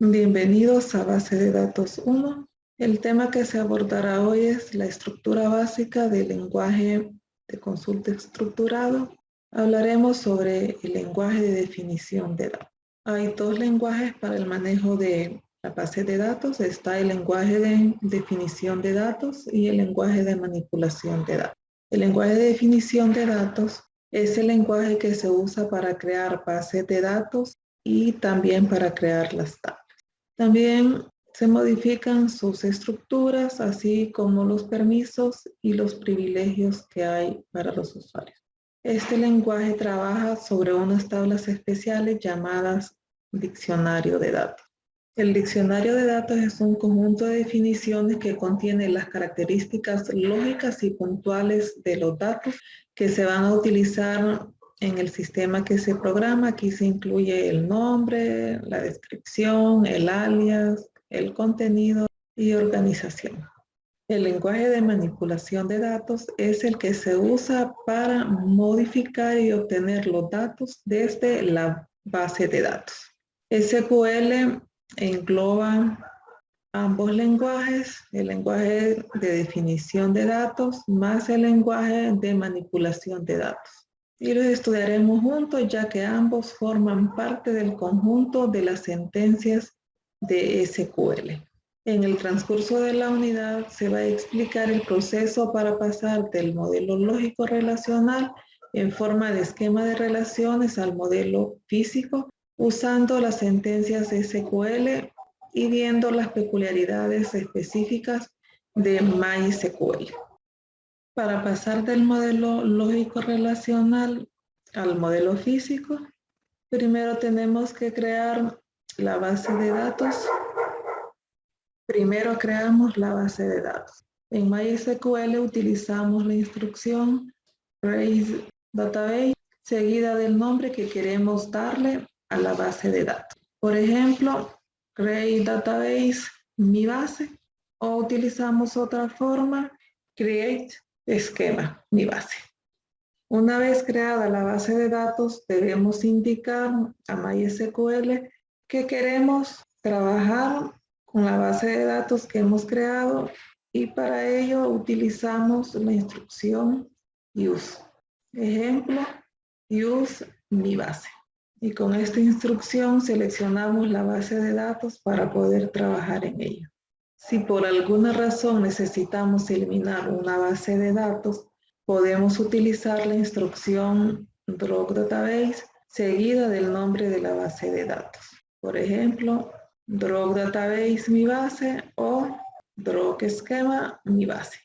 Bienvenidos a Base de Datos 1. El tema que se abordará hoy es la estructura básica del lenguaje de consulta estructurado. Hablaremos sobre el lenguaje de definición de datos. Hay dos lenguajes para el manejo de la base de datos. Está el lenguaje de definición de datos y el lenguaje de manipulación de datos. El lenguaje de definición de datos es el lenguaje que se usa para crear bases de datos y también para crear las tablas. También se modifican sus estructuras, así como los permisos y los privilegios que hay para los usuarios. Este lenguaje trabaja sobre unas tablas especiales llamadas diccionario de datos. El diccionario de datos es un conjunto de definiciones que contiene las características lógicas y puntuales de los datos que se van a utilizar en el sistema que se programa. Aquí se incluye el nombre, la descripción, el alias, el contenido y organización. El lenguaje de manipulación de datos es el que se usa para modificar y obtener los datos desde la base de datos. SQL engloba ambos lenguajes, el lenguaje de definición de datos más el lenguaje de manipulación de datos. Y los estudiaremos juntos ya que ambos forman parte del conjunto de las sentencias de SQL. En el transcurso de la unidad se va a explicar el proceso para pasar del modelo lógico relacional en forma de esquema de relaciones al modelo físico usando las sentencias de SQL y viendo las peculiaridades específicas de MySQL. Para pasar del modelo lógico relacional al modelo físico, primero tenemos que crear la base de datos. Primero creamos la base de datos. En MySQL utilizamos la instrucción create database seguida del nombre que queremos darle a la base de datos. Por ejemplo, create database mi base, o utilizamos otra forma, create esquema mi base. Una vez creada la base de datos, debemos indicar a MySQL que queremos trabajar con la base de datos que hemos creado y para ello utilizamos la instrucción use. Ejemplo, use mi base. Y con esta instrucción seleccionamos la base de datos para poder trabajar en ella. Si por alguna razón necesitamos eliminar una base de datos, podemos utilizar la instrucción drop database seguida del nombre de la base de datos. Por ejemplo, drop database mi base o drop esquema mi base.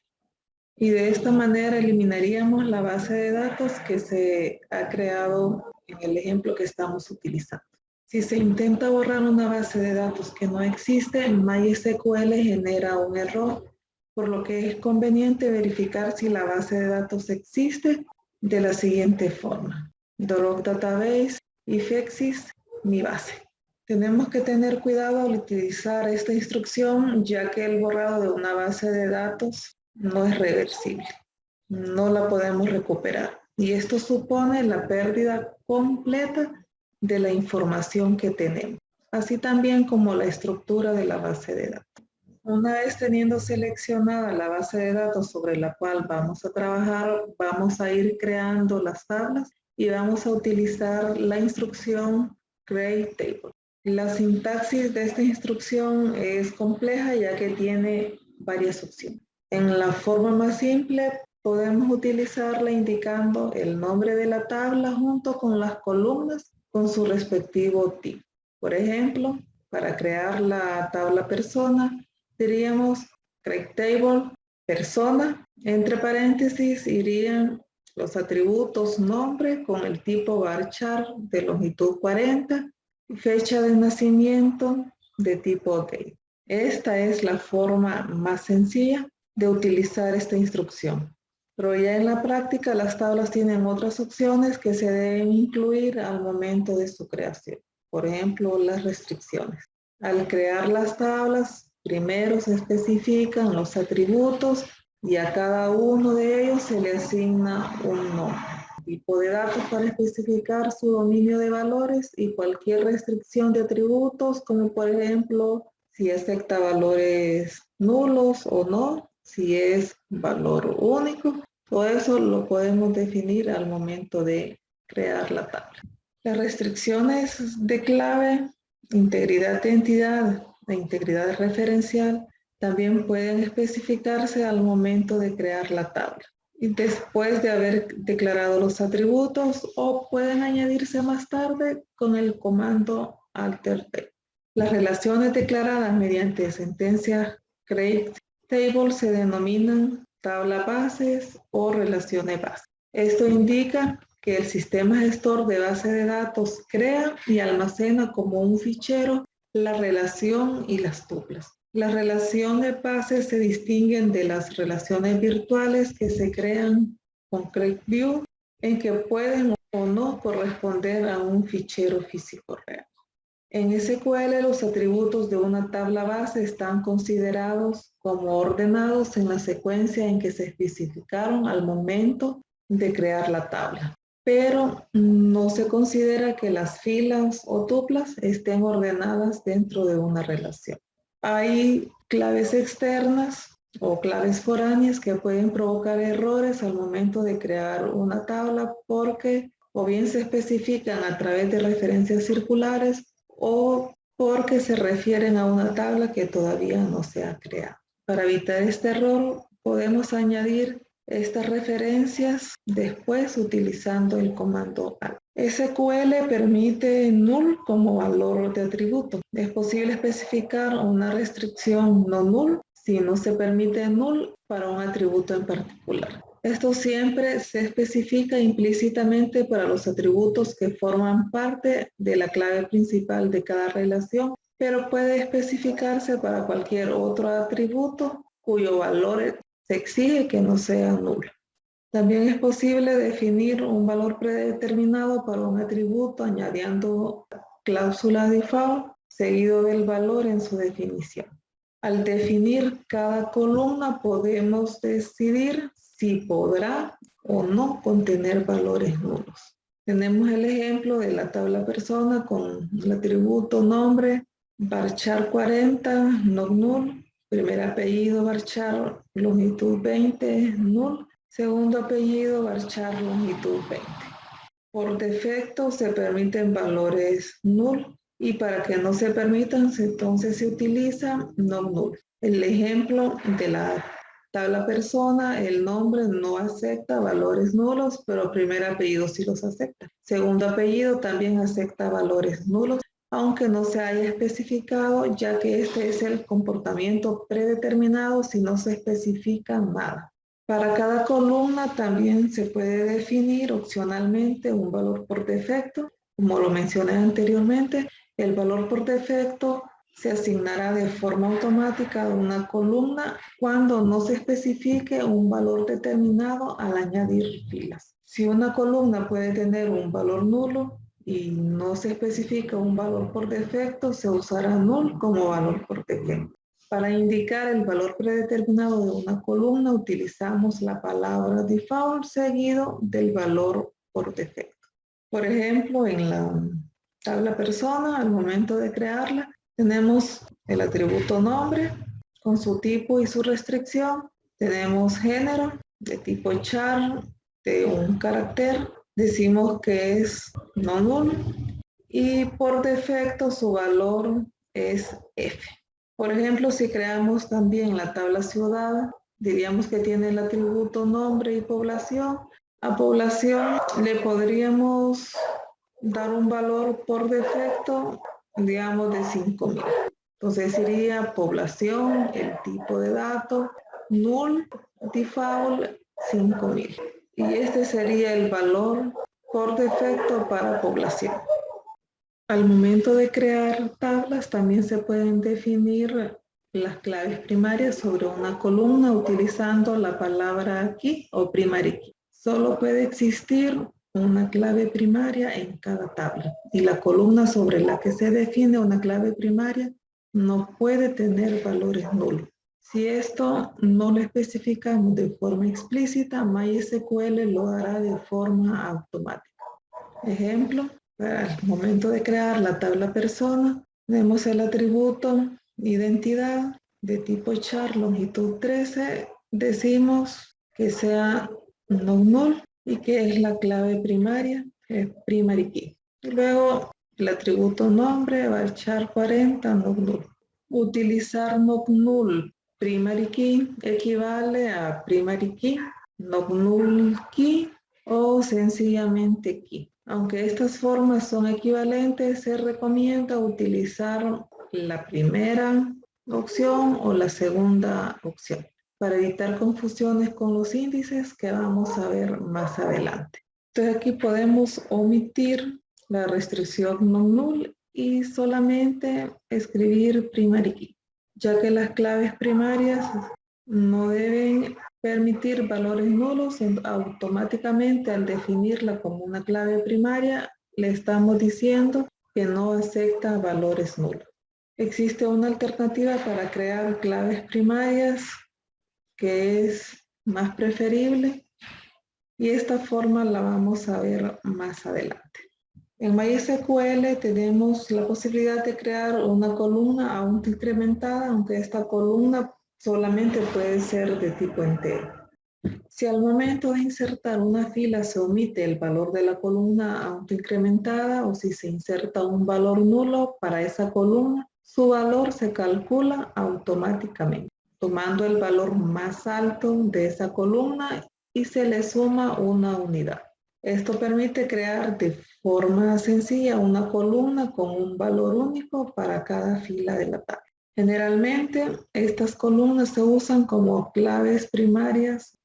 Y de esta manera eliminaríamos la base de datos que se ha creado en el ejemplo que estamos utilizando. Si se intenta borrar una base de datos que no existe, MySQL genera un error, por lo que es conveniente verificar si la base de datos existe de la siguiente forma. Drop database if exist mi base. Tenemos que tener cuidado al utilizar esta instrucción, ya que el borrado de una base de datos no es reversible. No la podemos recuperar. Y esto supone la pérdida completa de la información que tenemos, así también como la estructura de la base de datos. Una vez teniendo seleccionada la base de datos sobre la cual vamos a trabajar, vamos a ir creando las tablas y vamos a utilizar la instrucción create table. La sintaxis de esta instrucción es compleja ya que tiene varias opciones. En la forma más simple podemos utilizarla indicando el nombre de la tabla junto con las columnas con su respectivo tipo. Por ejemplo, para crear la tabla persona, diríamos create table persona, entre paréntesis irían los atributos nombre con el tipo varchar de longitud 40, fecha de nacimiento de tipo date. Esta es la forma más sencilla de utilizar esta instrucción. Pero ya en la práctica las tablas tienen otras opciones que se deben incluir al momento de su creación. Por ejemplo, las restricciones. Al crear las tablas, primero se especifican los atributos y a cada uno de ellos se le asigna un nombre. tipo de datos para especificar su dominio de valores y cualquier restricción de atributos, como por ejemplo, si acepta valores nulos o no, si es valor único. Todo eso lo podemos definir al momento de crear la tabla. Las restricciones de clave, integridad de entidad e integridad referencial también pueden especificarse al momento de crear la tabla y después de haber declarado los atributos, o pueden añadirse más tarde con el comando alter-table. Las relaciones declaradas mediante sentencia create table se denominan tabla bases o relaciones bases. Esto indica que el sistema gestor de base de datos crea y almacena como un fichero la relación y las tuplas. Las relaciones bases se distinguen de las relaciones virtuales que se crean con CreateView, en que pueden o no corresponder a un fichero físico real. En SQL, los atributos de una tabla base están considerados como ordenados en la secuencia en que se especificaron al momento de crear la tabla, pero no se considera que las filas o tuplas estén ordenadas dentro de una relación. Hay claves externas o claves foráneas que pueden provocar errores al momento de crear una tabla porque o bien se especifican a través de referencias circulares o porque se refieren a una tabla que todavía no se ha creado. Para evitar este error, podemos añadir estas referencias después utilizando el comando ALT. SQL permite null como valor de atributo. Es posible especificar una restricción no null si no se permite null para un atributo en particular. Esto siempre se especifica implícitamente para los atributos que forman parte de la clave principal de cada relación, pero puede especificarse para cualquier otro atributo cuyo valor se exige que no sea nulo. También es posible definir un valor predeterminado para un atributo añadiendo cláusula default seguido del valor en su definición. Al definir cada columna podemos decidir si podrá o no contener valores nulos. Tenemos el ejemplo de la tabla persona con el atributo nombre, varchar 40, no null, primer apellido varchar longitud 20, null, segundo apellido varchar longitud 20. Por defecto se permiten valores null y para que no se permitan entonces se utiliza no null. El ejemplo de la tabla persona, el nombre no acepta valores nulos, pero primer apellido sí los acepta. Segundo apellido también acepta valores nulos, aunque no se haya especificado, ya que este es el comportamiento predeterminado si no se especifica nada. Para cada columna también se puede definir opcionalmente un valor por defecto. Como lo mencioné anteriormente, el valor por defecto se asignará de forma automática a una columna cuando no se especifique un valor determinado al añadir filas. Si una columna puede tener un valor nulo y no se especifica un valor por defecto, se usará null como valor por defecto. Para indicar el valor predeterminado de una columna, utilizamos la palabra default seguido del valor por defecto. Por ejemplo, en la tabla persona, al momento de crearla, tenemos el atributo nombre con su tipo y su restricción. Tenemos género de tipo char de un carácter. Decimos que es no null y por defecto su valor es F. Por ejemplo, si creamos también la tabla ciudad, diríamos que tiene el atributo nombre y población. A población le podríamos dar un valor por defecto, digamos, de 5,000. Entonces sería población, el tipo de datos, null, default, 5,000. Y este sería el valor por defecto para población. Al momento de crear tablas también se pueden definir las claves primarias sobre una columna utilizando la palabra key o primary key. Solo puede existir una clave primaria en cada tabla y la columna sobre la que se define una clave primaria no puede tener valores nulos. Si esto no lo especificamos de forma explícita, MySQL lo hará de forma automática. Ejemplo, para el momento de crear la tabla persona, tenemos el atributo identidad de tipo char longitud 13, decimos que sea null y que es la clave primaria, es primary key. Y luego el atributo nombre va a char 40 null. Utilizar null primary key equivale a primary key, null key o sencillamente key. Aunque estas formas son equivalentes, se recomienda utilizar la primera opción o la segunda opción para evitar confusiones con los índices que vamos a ver más adelante. Entonces aquí podemos omitir la restricción non-null y solamente escribir primary key, ya que las claves primarias no deben permitir valores nulos. Automáticamente al definirla como una clave primaria le estamos diciendo que no acepta valores nulos. Existe una alternativa para crear claves primarias que es más preferible y esta forma la vamos a ver más adelante. En MySQL tenemos la posibilidad de crear una columna autoincrementada, aunque esta columna solamente puede ser de tipo entero. Si al momento de insertar una fila se omite el valor de la columna autoincrementada o si se inserta un valor nulo para esa columna, su valor se calcula automáticamente, tomando el valor más alto de esa columna y se le suma una unidad. Esto permite crear de forma sencilla una columna con un valor único para cada fila de la tabla. Generalmente, estas columnas se usan como claves primarias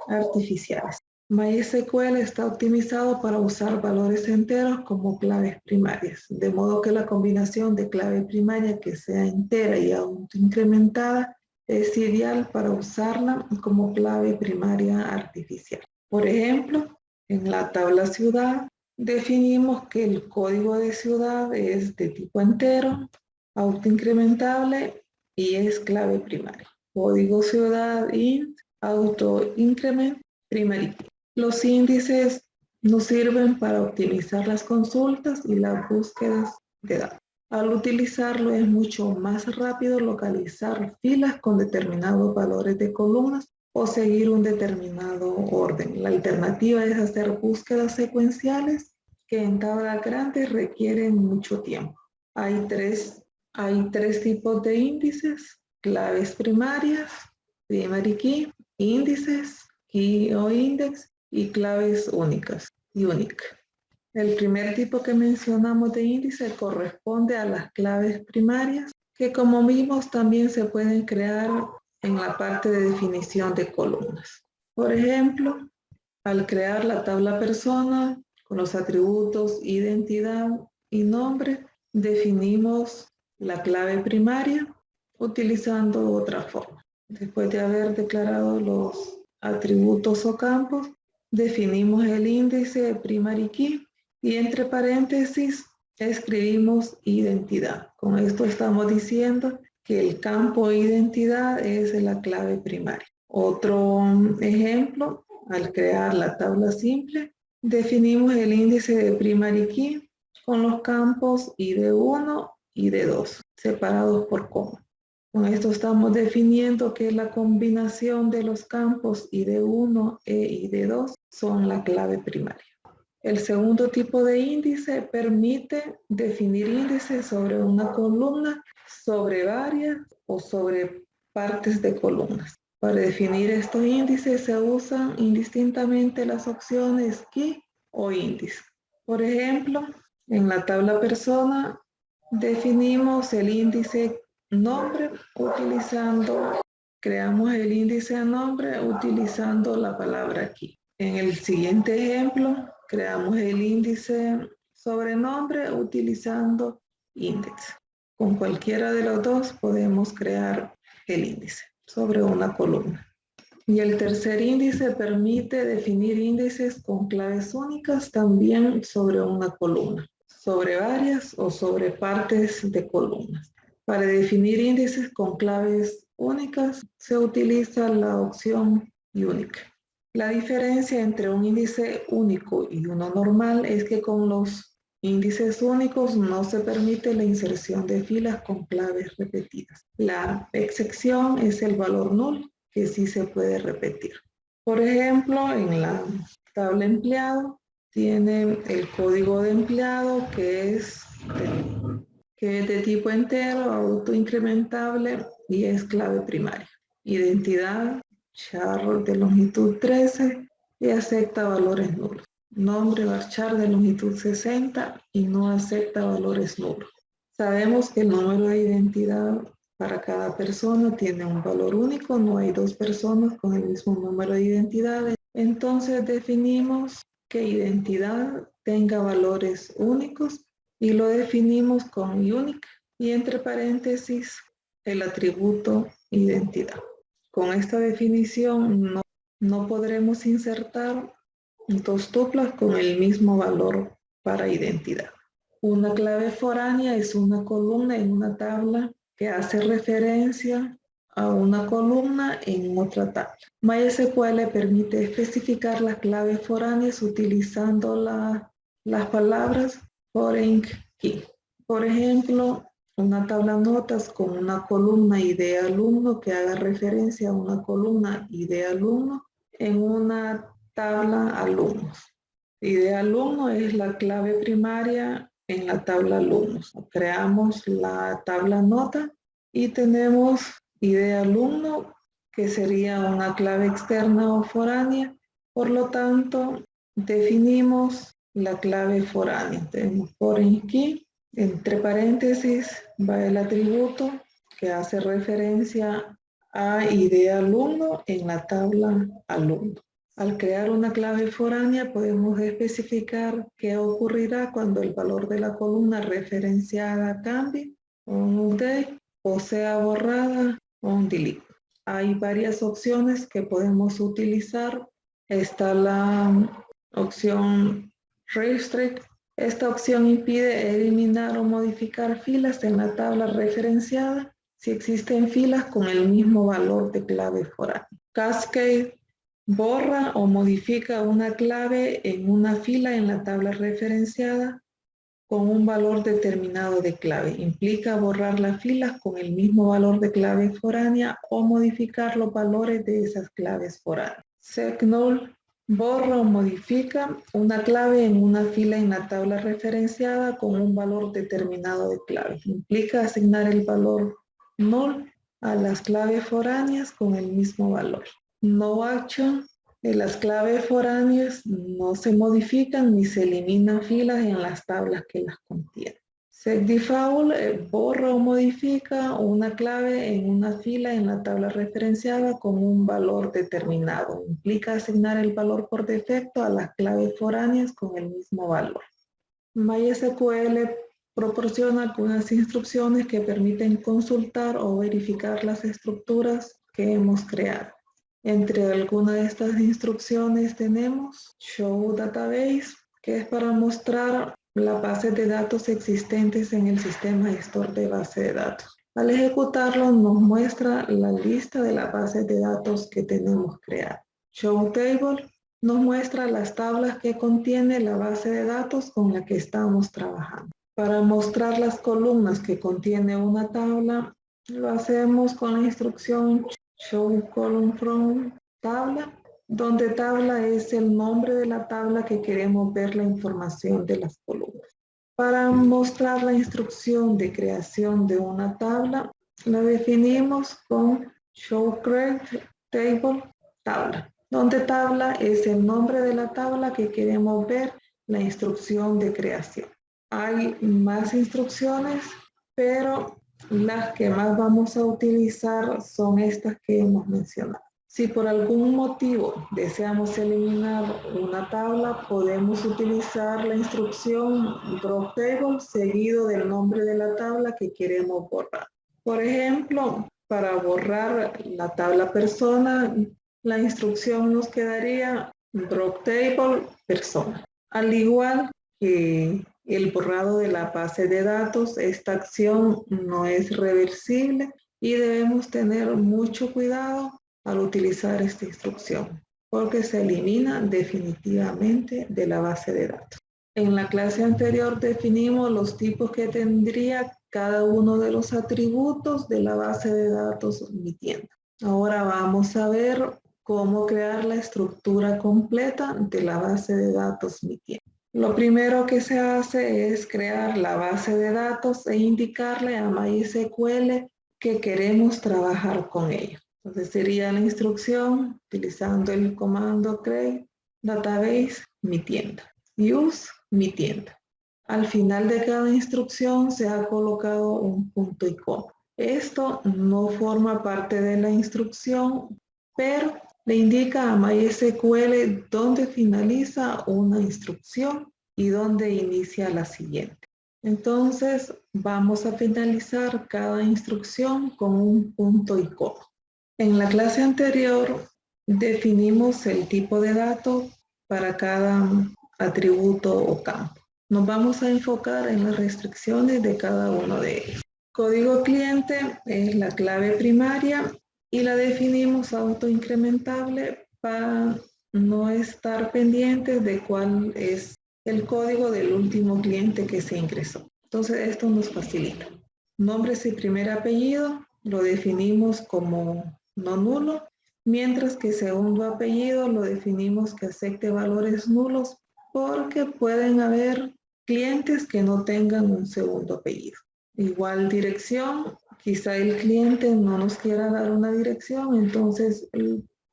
artificiales. MySQL está optimizado para usar valores enteros como claves primarias, de modo que la combinación de clave primaria que sea entera y autoincrementada es ideal para usarla como clave primaria artificial. Por ejemplo, en la tabla ciudad definimos que el código de ciudad es de tipo entero, autoincrementable y es clave primaria. Código ciudad int, autoincrement, primary key. Los índices nos sirven para optimizar las consultas y las búsquedas de datos. Al utilizarlo es mucho más rápido localizar filas con determinados valores de columnas o seguir un determinado orden. La alternativa es hacer búsquedas secuenciales que en tablas grandes requieren mucho tiempo. Hay tres tipos de índices: claves primarias, primary key, índices, key o index, y claves únicas, unique. El primer tipo que mencionamos de índice corresponde a las claves primarias, que como vimos también se pueden crear en la parte de definición de columnas. Por ejemplo, al crear la tabla persona con los atributos identidad y nombre, definimos la clave primaria utilizando otra forma. Después de haber declarado los atributos o campos, definimos el índice primary key y entre paréntesis escribimos identidad. Con esto estamos diciendo que el campo identidad es la clave primaria. Otro ejemplo, al crear la tabla simple, definimos el índice de primary key con los campos ID1 y ID2, separados por coma. Con esto estamos definiendo que la combinación de los campos ID1 e ID2 son la clave primaria. El segundo tipo de índice permite definir índices sobre una columna, sobre varias o sobre partes de columnas. Para definir estos índices se usan indistintamente las opciones key o índice. Por ejemplo, en la tabla persona definimos el índice nombre creamos el índice de nombre utilizando la palabra key. En el siguiente ejemplo, creamos el índice sobrenombre utilizando index. Con cualquiera de los dos podemos crear el índice sobre una columna. Y el tercer índice permite definir índices con claves únicas también sobre una columna, sobre varias o sobre partes de columnas. Para definir índices con claves únicas, se utiliza la opción Unique. La diferencia entre un índice único y uno normal es que con los índices únicos no se permite la inserción de filas con claves repetidas. La excepción es el valor null, que sí se puede repetir. Por ejemplo, en la tabla empleado, tiene el código de empleado que es de tipo entero, autoincrementable y es clave primaria. Identidad, char de longitud 13 y acepta valores nulos. Nombre varchar de longitud 60 y no acepta valores nulos. Sabemos que el número de identidad para cada persona tiene un valor único, no hay dos personas con el mismo número de identidades. Entonces definimos que identidad tenga valores únicos y lo definimos con unique y entre paréntesis el atributo identidad. Con esta definición no podremos insertar dos tuplas con el mismo valor para identidad. Una clave foránea es una columna en una tabla que hace referencia a una columna en otra tabla. MySQL permite especificar las claves foráneas utilizando las palabras foreign key. Por ejemplo, una tabla notas con una columna ID alumno que haga referencia a una columna ID alumno en una tabla alumnos. ID alumno es la clave primaria en la tabla alumnos. Creamos la tabla nota y tenemos ID alumno que sería una clave externa o foránea. Por lo tanto, definimos la clave foránea. Tenemos foreign key, entre paréntesis va el atributo que hace referencia a ID alumno en la tabla alumno. Al crear una clave foránea podemos especificar qué ocurrirá cuando el valor de la columna referenciada cambie, un update, o sea borrada o un delete. Hay varias opciones que podemos utilizar. Está la opción restrict. Esta opción impide eliminar o modificar filas en la tabla referenciada si existen filas con el mismo valor de clave foránea. Cascade borra o modifica una clave en una fila en la tabla referenciada con un valor determinado de clave. Implica borrar las filas con el mismo valor de clave foránea o modificar los valores de esas claves foráneas. Setnull borra o modifica una clave en una fila en la tabla referenciada con un valor determinado de clave. Implica asignar el valor null a las claves foráneas con el mismo valor. No action. Las claves foráneas no se modifican ni se eliminan filas en las tablas que las contienen. SetDefault borra o modifica una clave en una fila en la tabla referenciada con un valor determinado. Implica asignar el valor por defecto a las claves foráneas con el mismo valor. MySQL proporciona algunas instrucciones que permiten consultar o verificar las estructuras que hemos creado. Entre algunas de estas instrucciones tenemos Show Database, que es para mostrar las bases de datos existentes en el sistema gestor de base de datos. Al ejecutarlo nos muestra la lista de las bases de datos que tenemos creadas. Show Table nos muestra las tablas que contiene la base de datos con la que estamos trabajando. Para mostrar las columnas que contiene una tabla, lo hacemos con la instrucción Show Column from Tabla, donde tabla es el nombre de la tabla que queremos ver la información de las columnas. Para mostrar la instrucción de creación de una tabla, la definimos con Show Create Table Tabla, donde tabla es el nombre de la tabla que queremos ver la instrucción de creación. Hay más instrucciones, pero las que más vamos a utilizar son estas que hemos mencionado. Si por algún motivo deseamos eliminar una tabla, podemos utilizar la instrucción Drop Table seguido del nombre de la tabla que queremos borrar. Por ejemplo, para borrar la tabla persona, la instrucción nos quedaría Drop Table persona. Al igual que el borrado de la base de datos. Esta acción no es reversible y debemos tener mucho cuidado al utilizar esta instrucción, porque se elimina definitivamente de la base de datos. En la clase anterior definimos los tipos que tendría cada uno de los atributos de la base de datos mi tienda. Ahora vamos a ver cómo crear la estructura completa de la base de datos mi tienda. Lo primero que se hace es crear la base de datos e indicarle a MySQL que queremos trabajar con ella. Entonces sería la instrucción utilizando el comando create database mi tienda. Use mi tienda. Al final de cada instrucción se ha colocado un punto y coma. Esto no forma parte de la instrucción, pero le indica a MySQL dónde finaliza una instrucción y dónde inicia la siguiente. Entonces, vamos a finalizar cada instrucción con un punto y coma. En la clase anterior, definimos el tipo de datos para cada atributo o campo. Nos vamos a enfocar en las restricciones de cada uno de ellos. Código cliente es la clave primaria y la definimos autoincrementable para no estar pendientes de cuál es el código del último cliente que se ingresó. Entonces esto nos facilita. Nombres y primer apellido lo definimos como no nulo, mientras que segundo apellido lo definimos que acepte valores nulos porque pueden haber clientes que no tengan un segundo apellido. Igual dirección, quizá el cliente no nos quiera dar una dirección, entonces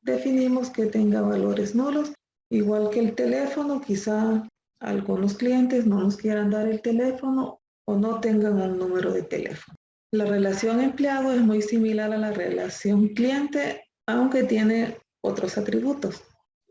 definimos que tenga valores nulos. Igual que el teléfono, quizá algunos clientes no nos quieran dar el teléfono o no tengan un número de teléfono. La relación empleado es muy similar a la relación cliente, aunque tiene otros atributos.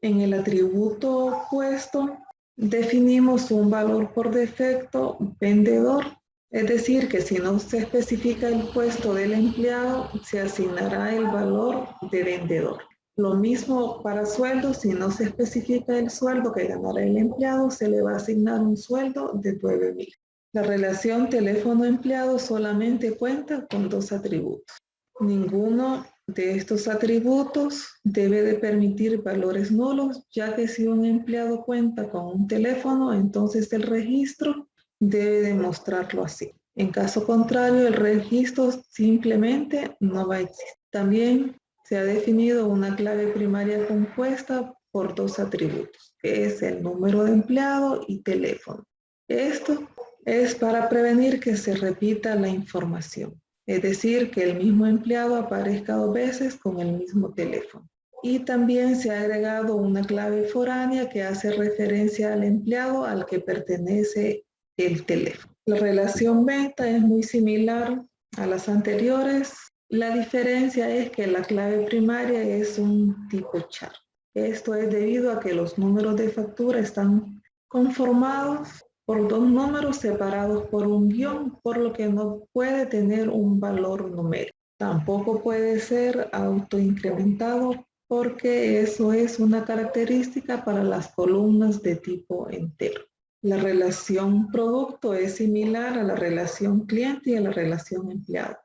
En el atributo puesto, definimos un valor por defecto vendedor, es decir, que si no se especifica el puesto del empleado, se asignará el valor de vendedor. Lo mismo para sueldo, si no se especifica el sueldo que ganará el empleado, se le va a asignar un sueldo de 9,000. La relación teléfono-empleado solamente cuenta con dos atributos. Ninguno de estos atributos debe de permitir valores nulos, ya que si un empleado cuenta con un teléfono, entonces el registro debe demostrarlo así. En caso contrario, el registro simplemente no va a existir. También se ha definido una clave primaria compuesta por dos atributos, que es el número de empleado y teléfono. Esto es para prevenir que se repita la información. Es decir, que el mismo empleado aparezca 2 veces con el mismo teléfono. Y también se ha agregado una clave foránea que hace referencia al empleado al que pertenece el teléfono. La relación venta es muy similar a las anteriores. La diferencia es que la clave primaria es un tipo char. Esto es debido a que los números de factura están conformados por dos números separados por un guión, por lo que no puede tener un valor numérico. Tampoco puede ser autoincrementado porque eso es una característica para las columnas de tipo entero. La relación producto es similar a la relación cliente y a la relación empleado.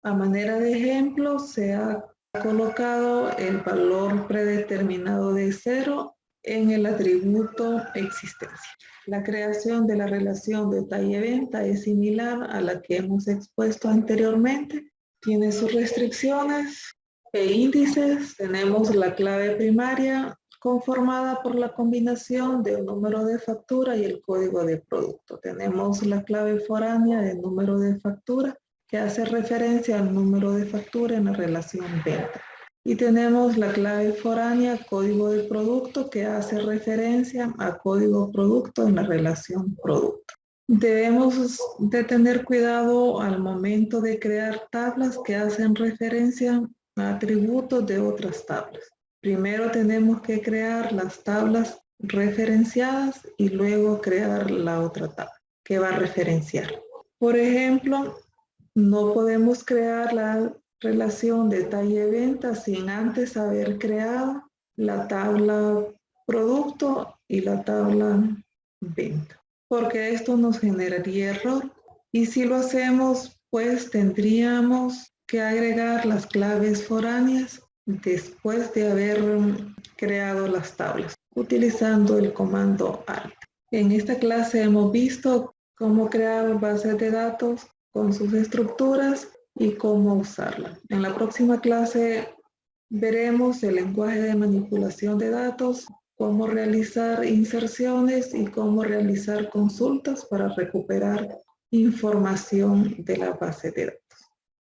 A manera de ejemplo, se ha colocado el valor predeterminado de 0 en el atributo existencia. La creación de la relación detalle-venta es similar a la que hemos expuesto anteriormente. Tiene sus restricciones e índices. Tenemos la clave primaria conformada por la combinación del número de factura y el código de producto. Tenemos la clave foránea del número de factura que hace referencia al número de factura en la relación venta. Y tenemos la clave foránea, código de producto, que hace referencia a código producto en la relación producto. Debemos de tener cuidado al momento de crear tablas que hacen referencia a atributos de otras tablas. Primero tenemos que crear las tablas referenciadas y luego crear la otra tabla que va a referenciar. Por ejemplo, no podemos crear la relación detalle-venta sin antes haber creado la tabla producto y la tabla venta. porque esto nos generaría error. Y si lo hacemos, pues tendríamos que agregar las claves foráneas después de haber creado las tablas, utilizando el comando ALT. En esta clase hemos visto cómo crear bases de datos con sus estructuras y cómo usarla. En la próxima clase veremos el lenguaje de manipulación de datos, cómo realizar inserciones y cómo realizar consultas para recuperar información de la base de datos.